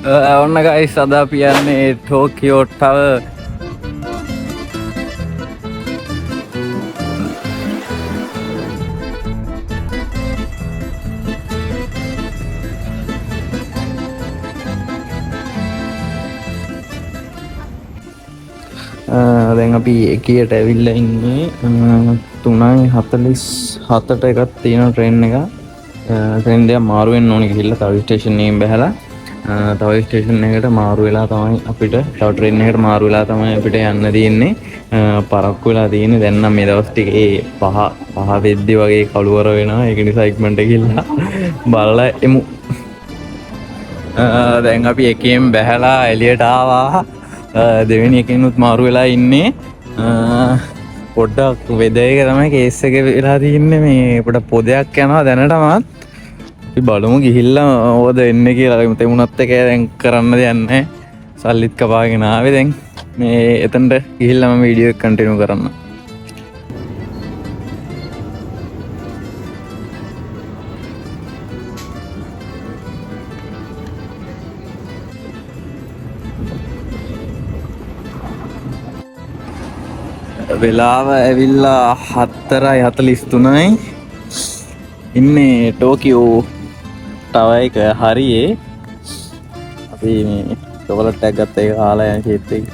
ඔන්න ගයිස් අද අපි යන්නේ ටෝකියෝ ටවර්. දැන් අපි එකියට ඇවිල්ලා ඉන්නේ 3:47ට එකක් තියෙන ට්‍රේන් එක. ට්‍රේන් දෙක මාරු වෙන්න ඕනේ ගිහිල්ලා තව ස්ටේෂන් එකකින් බහැලා තව ස්ටේෂන් එකකට මාරු වෙලා තමයි අපිට තව ට්‍රේන් එකකට මාරු වෙලා තමයි අපිට යන්න තියෙන්නේ. පරක්කු වෙලා තියෙන්නේ. දැන් නම් මේ දවස් ටිකේ පහ වෙද්දි වගේ කළුවර වෙනවා. ඒක නිසා ඉක්මනට ගිහිල්ලා බලලා එමු. දැන් අපි එකෙන් බහැලා එළියට ආවා. දෙවෙනි එකෙනුත් මාරු වෙලා ඉන්නේ. පොඩ්ඩක් වෙදර් එක තමයි කේස් එක වෙලා තින්නේ. මේ පොඩ පොදයක් යනවා දැනටමත්. අපි බලමු ගිහිල්ලා ඕවද එන්නේ කියලා. තෙමුණත් එක දැන් කරන්න දෙයක් නැහැ. සල්ලිත් කපාගෙන ආවේ. දැන් මේ එතනට ගිහිල්ලා මම වීඩියෝ එක කන්ටිනියු කරන්න. වෙලාව ඇවිල්ලා 4:43යි. ඉන්නේ ටෝකියෝ ටවර් එක හරියේ. අපි මේ චොකලට් එකක් ගත්ත එක කාලා යන ෂේප් එක.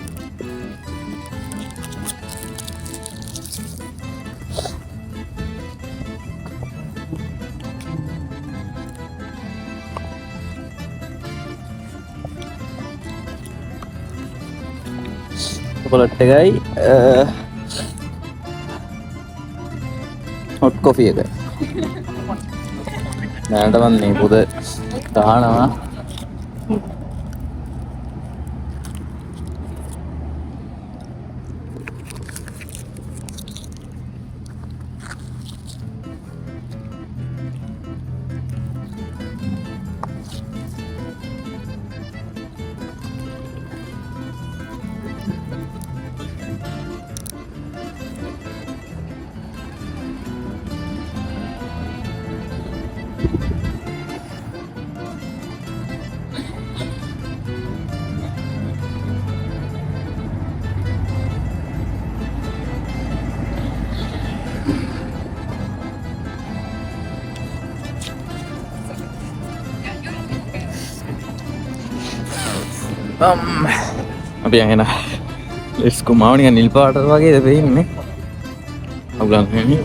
චොකලට් එකයි හොට් කොෆි එක. දැනටමත් මේ පොද ගහනවා. අපි යන ලෙස්කෝ මාව නිකන් නිල් පාට වගේද පෙන්නේ. අගලන්නේ නිල්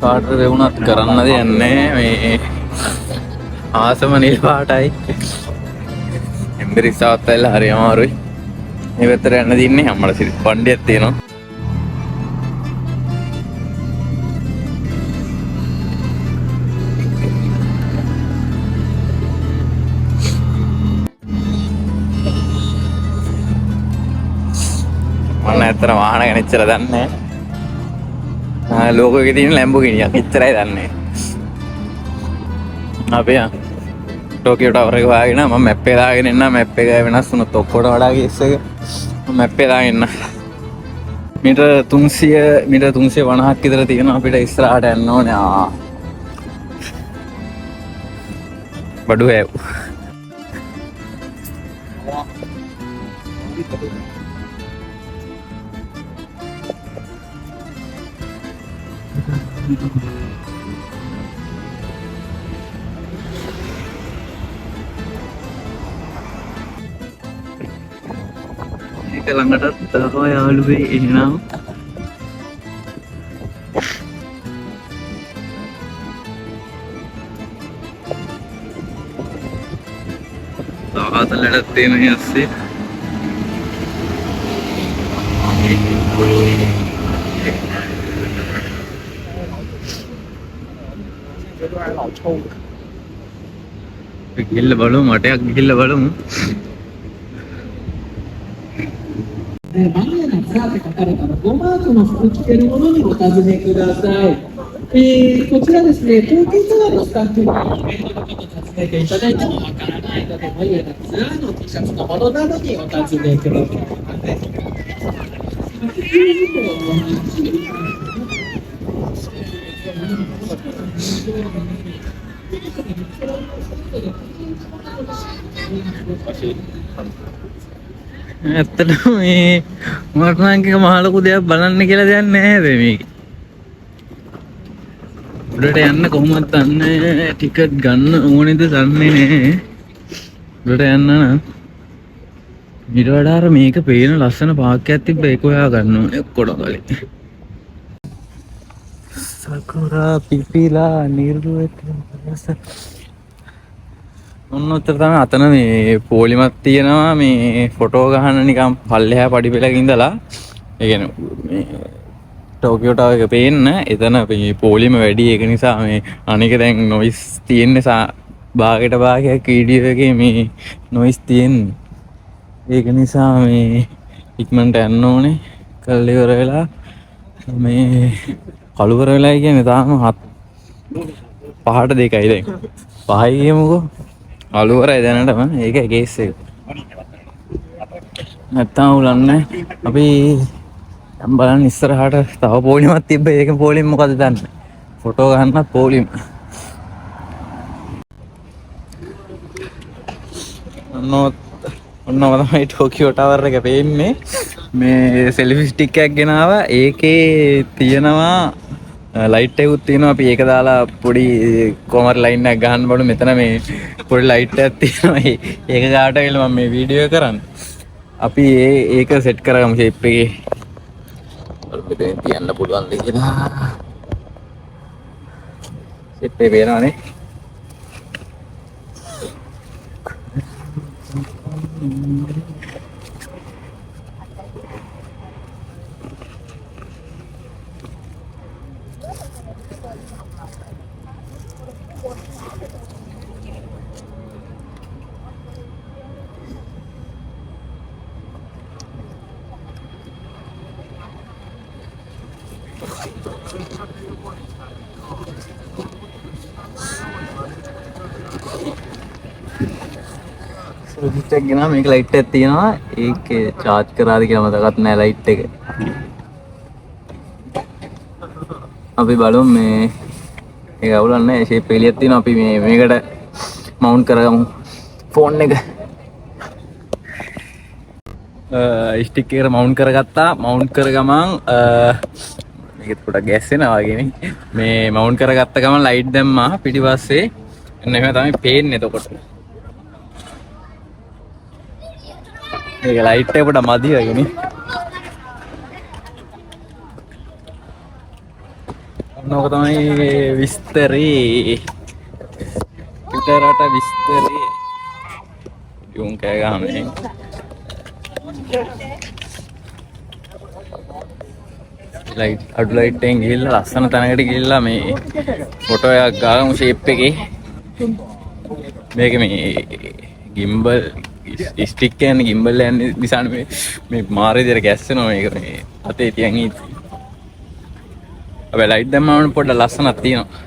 පාට වුණත් කරන්න දෙයක් නැහැ. මේ ආසම නිල් පාටයි. එම්බරිසාවත් ඇවිල්ලා හරි අමාරුයි. මේ පැත්තට යන්න දින්නේ අම්මලා සිරිත් පණ්ඩියක් තියෙනවා. ඇත්තට වාහන ගැන එච්චර දන්නේ නැහැ. ලෝකෝ එකේ තියෙන ලැම්බෝගිනියක් එච්චරයි දන්නේ. අපි ටෝකියෝ ටවර් එක හොයාගෙන මම මැප් එක දාගෙන ඉන්නා. මැප් එක වෙනස් වුණොත් ඔක්කොට වඩා කේස් එක. මම මැප් එක දාගෙන ඉන්නා. මීටර් 350ක් විතර තියෙනවා අපිට ඉස්සරහට යන්න ඕනේ. බඩු හැව්. ඒක ළඟටත් තව යාළුවේ එනවා. ආතලට තියෙන යස්සේ ගිහිල්ලා බලමු. මටයක් ගිහිල්ලා බලමු. バナナザって書かれた5マークの服着てるものにお尋ねください。こちらですね、東京ツアーのスタッフにイベントのことを尋ねていただいてもわからないので、無理なツアーの T シャツのものなどにお尋ねください。ඇත්තටම මේ මට නම් එක මහ ලොකු දෙයක් බලන්න කියලා දෙයක් නැහැ මේක. උඩට යන්න කොහොමද දන්නේ? ටිකට් ගන්න ඕනේද දන්නේ නැහැ. උඩට යන්න නම් ඊට වඩා අර මේක පේන ලස්සන පාක්කයක් තිබ්බ ඒක හොයා ගන්න ඕනේ ඔක්කොම කලින්. සකුරා පිපිලා නිර්වෘත ඔන්න උත්තර තමයි අතන මේ පොලිමක් තියෙනවා මේ ෆොටෝ ගහන්න නිකන් පල්ලෙහා පඩි පෙළක ඉඳලා ඒ කියන්නේ මේ ටෝකියෝ ටවර් එක පේන්න එතන මේ පොලිම වැඩි ඒක නිසා මේ අනික දැන් නොයිස් තියෙන්නේ භාගයට භාගයක් වීඩියෝ එකේ මේ නොයිස් තියෙන්නේ ඒක නිසා මේ ඉක්මනට යන්න ඕනේ කල් ඉවර වෙලා මේ කලුවර වෙලා කියන්නේ තාම 5ට 2යි දැන් 5යි කියමුකෝ අලුවරයි දැනටම ඒක කේස් එක නැත්තම් උලන්නේ අපි දැන් බලන්න ඉස්සරහට තව පොලිමක් තිබ්බ ඒක පොලිම මොකද දන්නේ ෆොටෝ ගන්නත් පොලිම ඔන්න තමයි ටෝකියෝ ටවර් එක පේන්නේ මේ සෙල්ෆි ස්ටික් එකක් ගෙනාවා ඒකේ තියෙනවා ලයිට් එකකුත් තියෙනවා අපි ඒක දාලා පොඩි කොමර් ලයින් එකක් ගහන්න බලමු මෙතන මේ පොඩි ලයිට් එකක් තියෙනවා ඒක ගාට වෙලා මම මේ වීඩියෝ කරන්නේ අපි ඒක සෙට් කරගමු ෂේප් එකේ මෙතෙන් තියන්න පුළුවන් ද කියලා ෂේප් එක පේනවනේ ස්විච් එක ගෙනා මේක ලයිට් එකක් තියෙනවා ඒකේ charge කරාද කියලා මතකත් නැහැ ලයිට් එක අපි බලමු මේ ඒක අවුලක් නැහැ ෂේප් එළියක් තියෙනවා අපි මේකට මවුන්ට් කරගමු ෆෝන් එක ස්ටික් එකට මවුන්ට් කරගත්තා මවුන්ට් කරගමන් මේකත් පොඩක් ගෑස් වෙනවා වගේනේ මේ මවුන්ට් කරගත්ත ගමන් ලයිට් දැම්මා පිටිපස්සේ එන්න එහෙම තමයි පේන්නේ එතකොට මේක ලයිට් එක පොඩ මදි වගේනේ ඔන්නෝක තමයි විස්තරේ පිටරට විස්තරේ යුන් කෑ ගහන්නේ ලයිට් අඩු ලයිට් එකෙන් ගිහිල්ලා ලස්සන තැනකට ගිහිල්ලා මේ ෆොටෝ එකක් ගාමු ෂේප් එකේ මේක මේ ගිම්බල් ස්ටික් කියන්නේ ගිම්බල් යන්නේ නිසා මේ මාරේ විදියට ගැස්සෙනවා මේක මේ අතේ තියන් ඉති. අපි ලයිට් දැම්මම පොඩ්ඩක් ලස්සනක් තියෙනවා.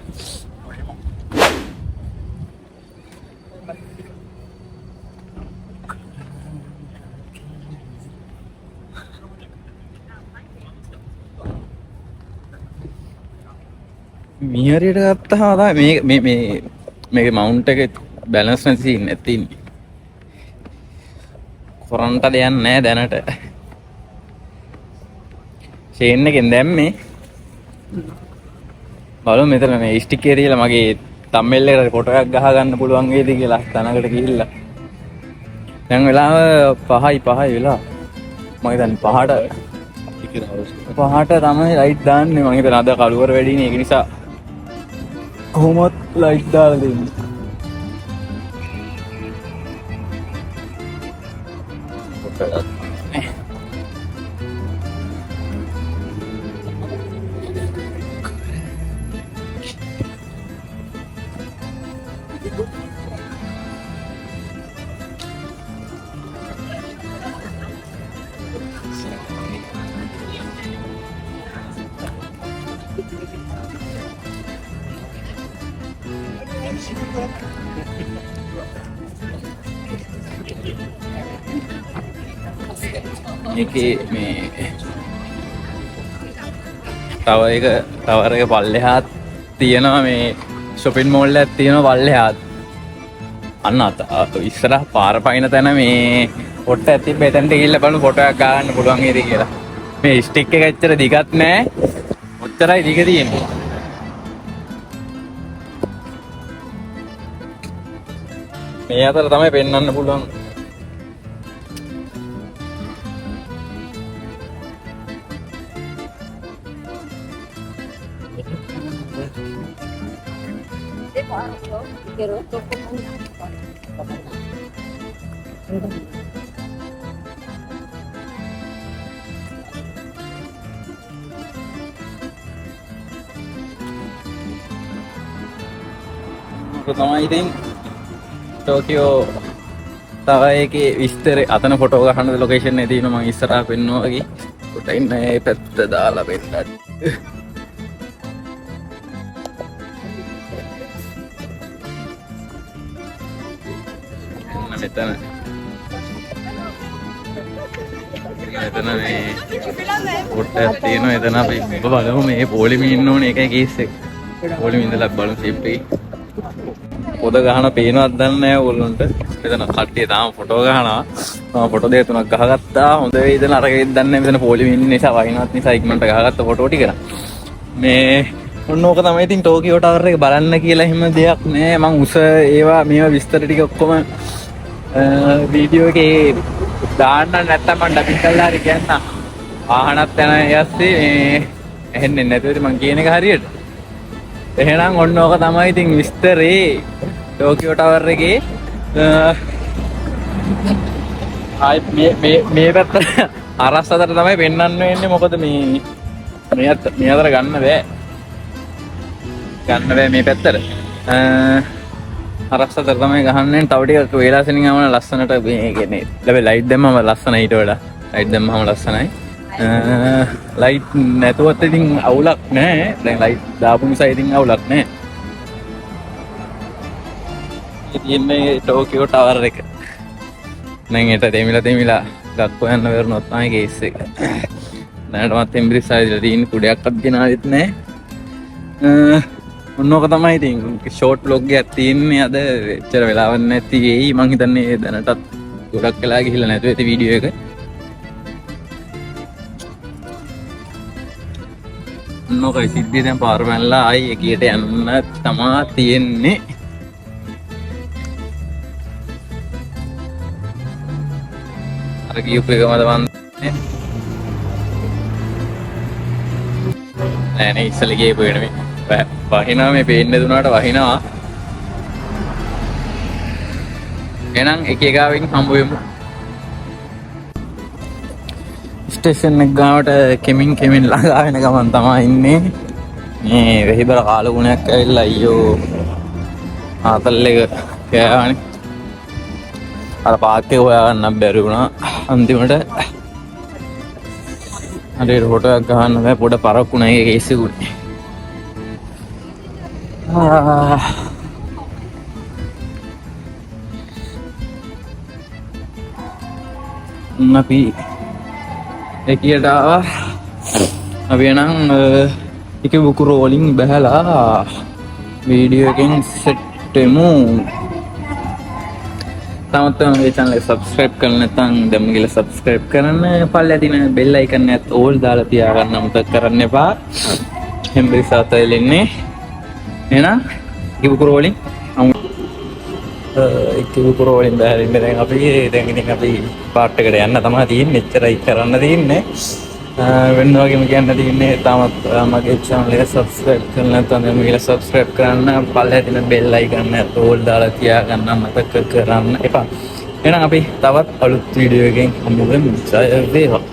මියරියට ගත්තාම තමයි මේකේ මවුන්ට් එකේ බැලන්ස් නැති තියෙන්නේ. කොරන්ට දෙයක් නැහැ දැනට. ෂේන් එකෙන් දැම්මේ. බලමු මෙතන මේ ස්ටික් එකේ තියලා මගේ තම්බ්නෙල් එකට ෆොටෝ එකක් ගහ ගන්න පුළුවන් වේද කියලා තනකට ගිහිල්ලා. දැන් වෙලාව 5යි වෙලා. මම හිතන්නේ 5ට තමයි ලයිට් දාන්නේ. මම හිතන්නේ අද කළුවර වැඩිනේ ඒක නිසා කොහොමත් ලයිට් දාලා දෙන්නේ. මේකේ මේ ටවර් එක පල්ලෙහා තියෙනවා මේ shopping mall එකක් තියෙනවා පල්ලෙහා. අන්න ඉස්සරහ පාර පයින් තැන මේ පොට්ට ඇති මෙතනට ගිහිල්ලා බලමු ෆොටෝ එකක් ගන්න පුළුවන් වේද කියලා. මේ ස්ටික් එක ඇත්තට දිගත් නෑ. ඔච්චරයි දිග තියෙන්නේ. මේ අතර තමයි පෙන්වන්න පුළුවන්. තමයි ඉතින් ටෝකියෝ තව එකේ විස්තර අතන ෆොටෝ ගන්න ලොකේෂන් එකේ තියෙනවා මම ඉස්සරහා පෙන්නුවා වගේ කොට ඉන්න ඒ පැත්ත දාලා පෙන්නන්න මෙතන මෙතන මේ පොට්ටක් තියෙනවා එතන අපි බලමු මේ පොලිමේ ඉන්න ඕනේ ඒකයි කේස් එක පොලිමේ ඉඳලා බලමු ෂිප් එකේ පොද ගහන පේනවත් දන්නේ නැහැ ඕගොල්ලන්ට. මෙතන කට්ටිය තාම ෆොටෝ ගහනවා. මම ෆොටෝ දෙක තුනක් ගහගත්තා. හොඳ වෙයිද නරකයිද දන්නේ නැහැ. මෙතන පොලිමේ ඉන්න නිසා වහිනවත් නිසා ඉක්මනට ගහගත්ත ෆොටෝ ටික. මේ ඔන්න ඕක තමයි ඉතින් ටෝකියෝ ටවර් එක බලන්න කියලා එහෙම දෙයක් නෑ. මං උස ඒවා මේවා විස්තර ටික ඔක්කොම වීඩියෝ එකේ දාන්න නැත්තම් මම ඩබින් කරලා හරි කියන්න. ආහනත් යන යස්සේ මේ ඇහෙන්නේ නැතුවද මං කියන එක හරියට. එහෙනම් ඔන්න ඕක තමයි ඉතින් විස්තරේ ටෝකියෝ ටවර් එකේ ආයි මේ පැත්ත අරස් අතර තමයි පෙන්වන්න වෙන්නේ මොකද මේ අතර ගන්න බෑ මේ පැත්තට අරස් අතර තමයි ගහන්නේ තව ටිකක් වේලාසෙනින් ආවම ලස්සනට මේ කියන්නේ ලැබෙ ලයිට් දැම්මම ලස්සනයි ඊට වඩා ලයිට් දැම්මම ලස්සනයි ලයිට් නැතුවත් ඉතින් අවුලක් නැහැ. දැන් ලයිට් දාපු නිසා ඉතින් අවුලක් නැහැ. ඉතින්නේ ටෝකියෝ ටවර් එක. දැන් ඒට දෙමිලා ගක්කෝ යන්න වෙරුණොත් තමයි කේස් එක. දැනටමත් එම්බ්‍රිස් ආයිලා තියෙන කුඩයක්වත් ගෙනාවෙත් නැහැ. ඔන්නෝක තමයි ඉතින් ෂෝට් ව්ලොග් එකක් තියෙන්නේ අද එච්චර වෙලාවක් නැති වෙයි මං හිතන්නේ දැනටත් ගොඩක් වෙලා ගිහිල්ලා නැතුව ඇති වීඩියෝ එක. නොකයි සිද්ධිය දැන් පාර පැනලා ආයි එකියට යන්න තමා තියෙන්නේ. අර කියුප් එකමද වන්නේ. නෑ ඉස්සෙල්ලා ගියපු එක නෙමෙයි. වහිනවා මේ පේන්නේ දුනාට වහිනවා. එහෙනම් එක එකාවෙන් හම්බ වෙමු. ස්ටේෂන් එක ගාවට කෙමින් ළඟා වෙන ගමන් තමයි ඉන්නේ. මේ වෙහිබර කාලගුණයක් ඇවිල්ලා අයියෝ ආතල් එක කෑවනේ. අර පාක් එක හොයාගන්න බැරි වුණා. අන්තිමට හරියට ෆොටෝ එකක් ගන්න බෑ පොඩ පරක්කුණා ඒකේ කේස් එකකුනේ. අපි එකියට ආවා. අපි නම් ඉකිබුකුරු වලින් බහැලා වීඩියෝ එකෙන් සෙට් වෙමු. තමත් මේ channel එක subscribe කරලා නැත්නම් දැන් ගිහලා subscribe කරන්න. පල්ලෙහා තියෙන bell icon එකත් all දාලා තියාගන්න අමතක කරන්න එපා. හෙම්බරිස් ආතල් ඉන්නේ. එහෙනම් ඉකිබුකුරු වලින් ඉකිබුකුරු වලින් බහැලා ඉන්නේ දැන් ඉතින් අපි පාර්ට් එකට යන්න තමයි තියෙන්නේ. එච්චරයි කරන්න තියෙන්නේ. වෙන වගේම කියන්න තියෙන්නේ තාමත් මගේ channel එක subscribe කරලා නැත්නම් දැන් ගිහලා subscribe කරන්න. පල්ලෙහා තියෙන bell icon එක all දාලා තියාගන්න අමතක කරන්න එපා. එහෙනම් අපි තවත් අලුත් වීඩියෝ එකකින් හමු වෙමු. ජය වේවා.